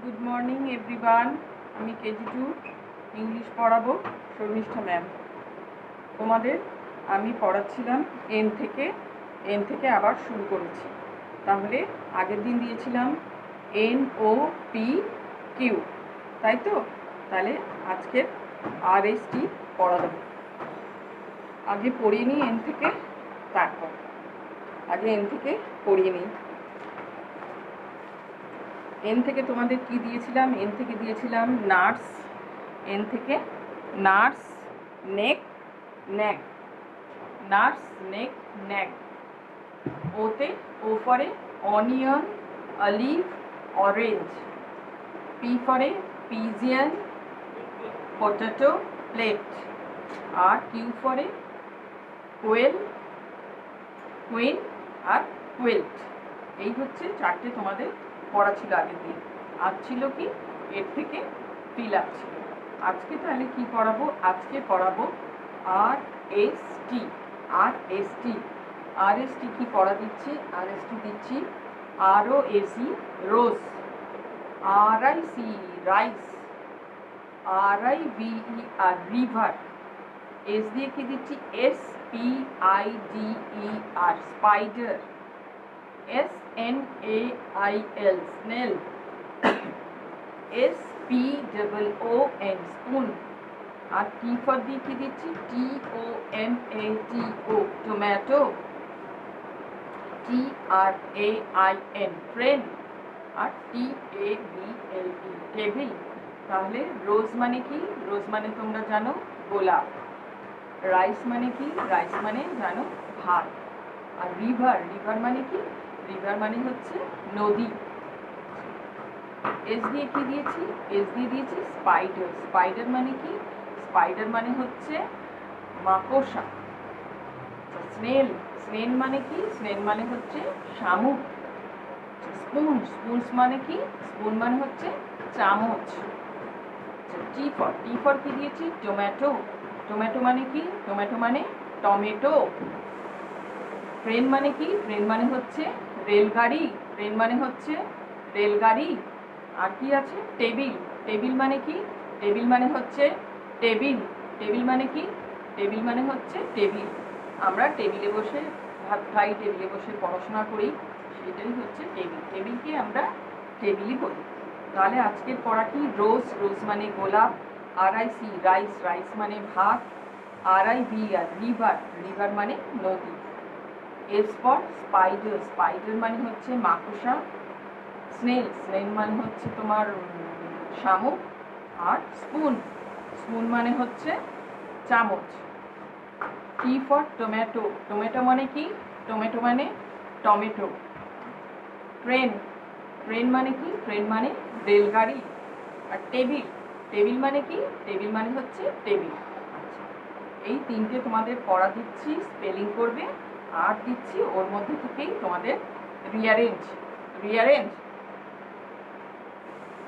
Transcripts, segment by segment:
Good morning everyone. আমি KG 2 English পড়াবো, Sharmistha ma'am. তোমাদের আমি পড়াচ্ছিলাম এন থেকে আবার শুরু করেছি। তাহলে আগের দিন দিয়েছিলাম NOPQ, তাই তো? তাহলে আজকের RST পড়া দেবো। আগে পড়িয়ে নিই এন থেকে, তারপর আগে এন থেকে পড়িয়ে নিই। এন থেকে তোমাদের কি দিয়েছিলাম? এন থেকে দিয়েছিলাম নার্স, এন থেকে নার্স, নেক, ন্যাক, নার্স, নেক, ন্যাক। ওতে ও ফরে অনিয়ন, অলিভ, অরেঞ্জ। পি ফরে পিজিয়ান, পটেটো, প্লেট। আর কিউ ফরে কোয়েল, কুইন আর কুয়েল্ট। এই হচ্ছে চারটে তোমাদের পড়া ছিল আগের দিন। আজ ছিল কি এর থেকে ফিল আপ ছিল। আজকে তাহলে কি পড়াবো? আজকে পড়াবো RST। RST কি পড়া দিচ্ছি? RST দিচ্ছি ROAC, rose, RIC, rice, RIVER, river. S দিয়ে কি দিচ্ছি? SPIDER, spider, SNAIL, snail, SPOON, spoon. আর টি ফর দিয়ে কি দিচ্ছি? TOMATO, tomato, TRAIN, train. আর TABLE, টেবিল। তাহলে রোজ মানে কি? রোজ মানে তোমরা জানো গোলাপ। রাইস মানে কি? রাইস মানে জানো ভাত। আর রিভার, রিভার মানে কি? রিভার মানে হচ্ছে নদী। এস দিয়ে কি দিয়েছি? এস দিয়ে দিয়েছি স্পাইডার। স্পাইডার মানে কি? স্পাইডার মানে হচ্ছে মাকড়সা। স্নেল, স্নেল মানে কি? স্নেল মানে হচ্ছে শামুক। স্পুন, স্পুনস মানে কি? স্পুন মানে হচ্ছে চামচ। টি ফর কি দিয়েছি? টমেটো। টমেটো মানে কি? টমেটো মানে টমেটো। ট্রেন মানে কি? ট্রেন মানে হচ্ছে রেলগাড়ি। ট্রেন মানে হচ্ছে রেলগাড়ি। আর কি আছে? টেবিল। টেবিল মানে কি? টেবিল মানে হচ্ছে টেবিল। টেবিল মানে কি? টেবিল মানে হচ্ছে টেবিল। আমরা টেবিলে বসে ভাত খাই, টেবিলে বসে পড়াশোনা করি, সেটাই হচ্ছে টেবিল। টেবিলকে আমরা টেবিলই বলি। তাহলে আজকের পড়া কি? রোজ, রোজ মানে গোলাপ। RIC, রাইস, রাইস মানে ভাত। RIVER, রিভার, রিভার মানে নদী। এস ফর স্পাইডার, স্পাইডার মানে হচ্ছে মাকড়সা। স্নেল, স্নেল মানে হচ্ছে তোমার শামুক। আর স্পুন, স্পুন মানে হচ্ছে চামচ। টি ফর টমেটো, টমেটো মানে কি? টমেটো মানে টমেটো। ট্রেন, ট্রেন মানে কি? ট্রেন মানে রেলগাড়ি। আর টেবিল, টেবিল মানে কি? টেবিল মানে হচ্ছে টেবিল। এই তিনটে তোমাদের পড়া দিচ্ছি, স্পেলিং করবে। আর দিচ্ছি ওর মধ্যে থেকেই তোমাদের রিয়ারেঞ্জ। রিয়ারেঞ্জ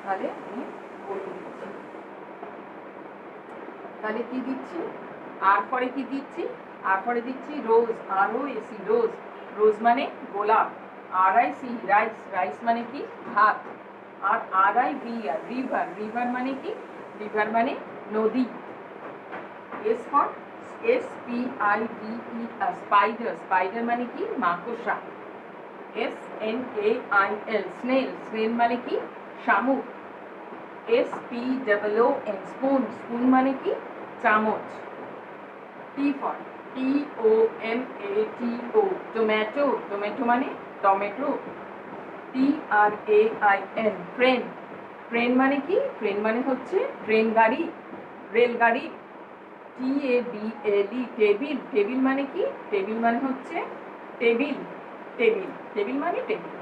তাহলে আমি বলে দিচ্ছি। তাহলে কি দিচ্ছি? আর পরে কি দিচ্ছি? আর পরে দিচ্ছি রোজ, ROAC, রোজ। রোজ মানে গোলাপ। RIC, রাইস, রাইস মানে কি? ভাত। আর RIVER, রিভার, রিভার মানে কি? রিভার মানে নদী। S for SPIDER, spider, spider মানে কি? মাকড়সা। SNAIL, স্নেল, স্নেল মানে কি? শামুক। SPOON, স্পুন, স্পুন মানে কি? চামচ। T for TOMATO, tomato, tomato মানে টমেটো। TRAIN, ট্রেন, ট্রেন মানে কি? ট্রেন মানে হচ্ছে ট্রেন গাড়ি, রেলগাড়ি। TABLE, টেবিল, টেবিল মানে কি? টেবিল মানে হচ্ছে টেবিল, টেবিল, টেবিল মানে টেবিল।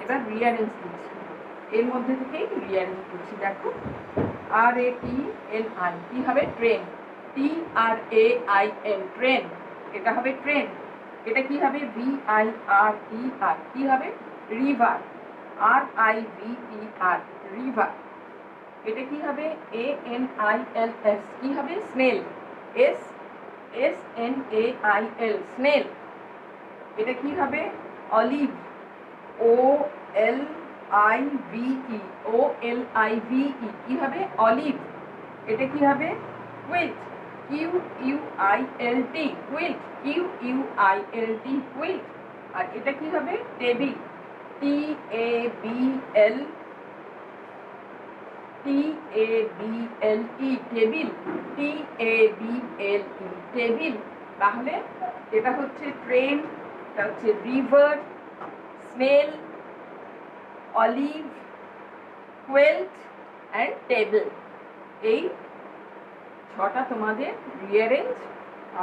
এবার রিয়ারেঞ্জ দিচ্ছি, এর মধ্যে থেকেই রিয়ারেঞ্জ দিচ্ছি। দেখো RATNI কি হবে? ট্রেন। TRAIN, ট্রেন, এটা হবে ট্রেন। এটা কি হবে? VIRER, কি হবে? রিভার। RIVER, river. এটা কি হবে? ANILS, কি হবে? স্নেল। SNAIL, snail. এটা কি হবে? অলিভ। OLIVE, OLIVE, OLIVE কি হবে? অলিভ। এটা কি হবে? Quilt, QUILT, quilt, QUILT, quilt. আর এটা কি হবে? Table, TABLE, table, TABLE, table. তাহলে এটা হচ্ছে ট্রেন, এটা হচ্ছে river, snail, olive, quilt and table. এই 6টা তোমাদের রিঅ্যারেঞ্জ,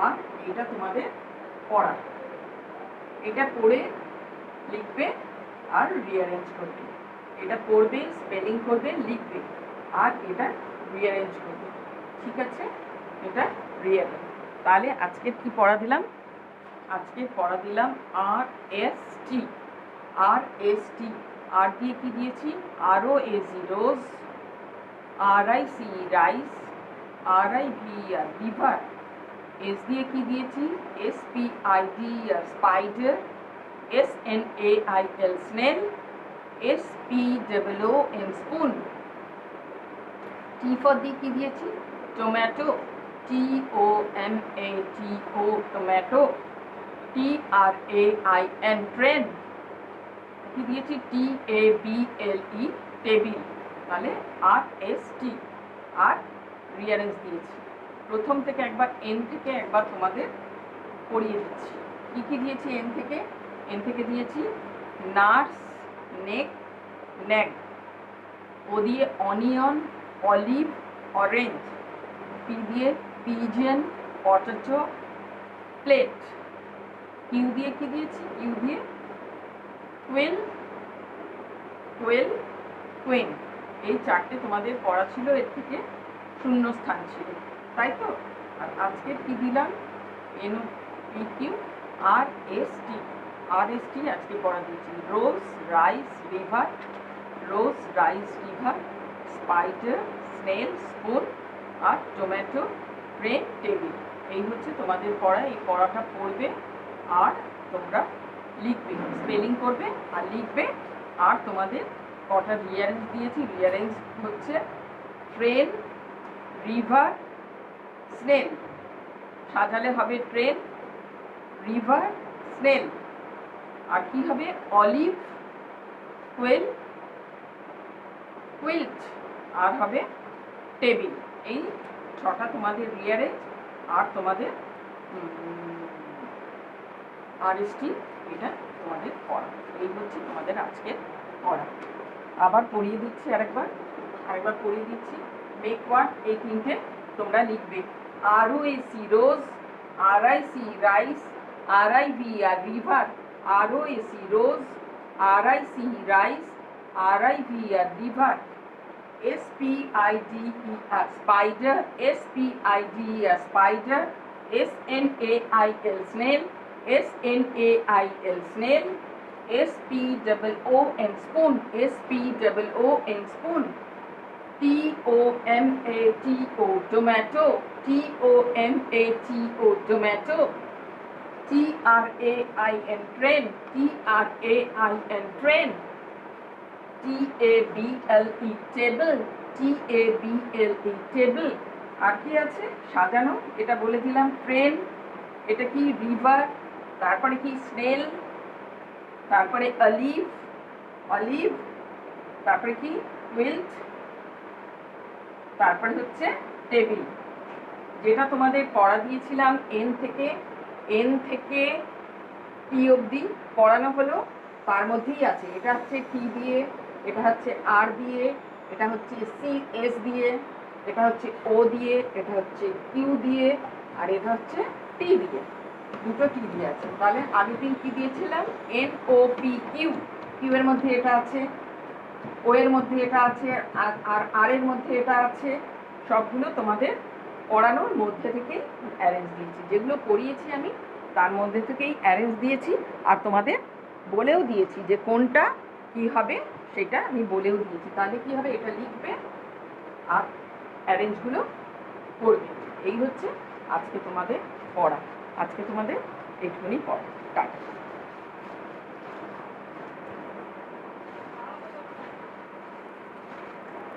আর এটা তোমাদের পড়া। এটা পড়ে লিখবে আর রিঅ্যারেঞ্জ করবে। এটা পড়বে, স্পেলিং করবে, লিখবে, আর এটা রিঅ্যারেঞ্জ করবে। ঠিক আছে? এটা রিঅ্যারেঞ্জ। তাহলে আজকের কি পড়া দিলাম? আজকে পড়া দিলাম RST, RST। আর দিয়ে কি দিয়েছি? ROAC, rose, RIC, rice, RIVER, river. S দিয়ে কি দিয়েছি? SPIDER, spider, SNAIL, snail, SPOON, spoon. T for দিয়ে কি দিয়েছি? Tomato, TOMATO, tomato. TRAIN, train. কি দিয়েছি? TABLE, table. তাহলে RST। আর রিঅ্যারেঞ্জ দিয়েছি। প্রথম থেকে একবার, এন থেকে একবার তোমাদের পড়িয়ে দিচ্ছি। কি কি দিয়েছি এন থেকে? এন থেকে দিয়েছি নার্স, নেক, নেক। ও দিয়ে অনিয়ন, অলিভ, অরেঞ্জ। পি দিয়ে পিজেন, পটেটো, প্লেট। কিউ দিয়ে কি দিয়েছি? কিউ দিয়ে কুইল, কুইন। এই 4টে তোমাদের পড়া ছিল, এর থেকে শূন্যস্থান ছিল, তাই তো? আর আজকে কি দিলাম? NOPQ, RST, RST আজকে পড়া দিয়েছি। Rose, rice, river, rose, rice, river, spider, snail, spoon, আর টমেটো, ট্রেন, টেবিল। এই হচ্ছে তোমাদের পড়া। এই পড়াটা পড়বে আর তোমরা লিখবে, স্পেলিং করবে আর লিখবে। আর তোমাদের কটা রিঅ্যারেঞ্জ দিয়েছি? রিঅ্যারেঞ্জ হচ্ছে ট্রেন, রিভার, স্নেল। সাজালে হবে ট্রেন, রিভার, স্নেল। আর কি হবে? অলিভ, কুইল, কুইল্ট, আর হবে টেবিল। এই 6টা তোমাদের রিঅ্যারেঞ্জ আর তোমাদের RST, এটা তোমাদের পড়া। এই হচ্ছে তোমাদের আজকের পড়া। আবার পড়িয়ে দিচ্ছি, আরেকবার পড়িয়ে দিচ্ছি। মেক ওয়ার্ড, এই 3টে তোমরা লিখবে। ROAC, rose, RIC, rice, RIVER, river, ROAC, rose, RIC, rice, RIVER, river, SPIDER, spider, SPIDER, spider, SNAIL, snail, SNAIL, snail, SPOON, spoon, SPOON, spoon, TOMATO, tomato, TOMATO, tomato, TRAIN, train, TRAIN, train, TABLE, table, TABLE, table. আর কি আছে? সাজানো, এটা বলে দিলাম train, এটা কি? River, তারপরে কি? স্নেল, তারপরে অলিভ, অলিভ, তারপরে কি? কুইল্ট, তারপরে হচ্ছে টেবিল। যেটা তোমাদের পড়া দিয়েছিলাম এন থেকে টি অবধি পড়ানো হলো, তার মধ্যেই আছে। এটা হচ্ছে টি দিয়ে, এটা হচ্ছে আর দিয়ে, এটা হচ্ছে CS দিয়ে, এটা হচ্ছে ও দিয়ে, এটা হচ্ছে কিউ দিয়ে, আর এটা হচ্ছে টি দিয়ে। দুটো টি দিয়ে আছে। তাহলে আগের দিন কি দিয়েছিলাম? NOPQ, কিউ এর মধ্যে এটা আছে, ও এর মধ্যে এটা আছে, আর আর এর মধ্যে এটা আছে। সবগুলো তোমাদের পড়ানোর মধ্যে থেকেই অ্যারেঞ্জ দিয়েছি। যেগুলো পড়িয়েছি আমি তার মধ্যে থেকেই অ্যারেঞ্জ দিয়েছি, আর তোমাদের বলেও দিয়েছি যে কোনটা কি হবে, সেটা আমি বলেও দিয়েছি। তাহলে কি হবে? এটা লিখবে আর অ্যারেঞ্জগুলো করবে। এই হচ্ছে আজকে তোমাদের পড়া। আজকে তোমাদের এইটুকুনি পড়া। টাটা।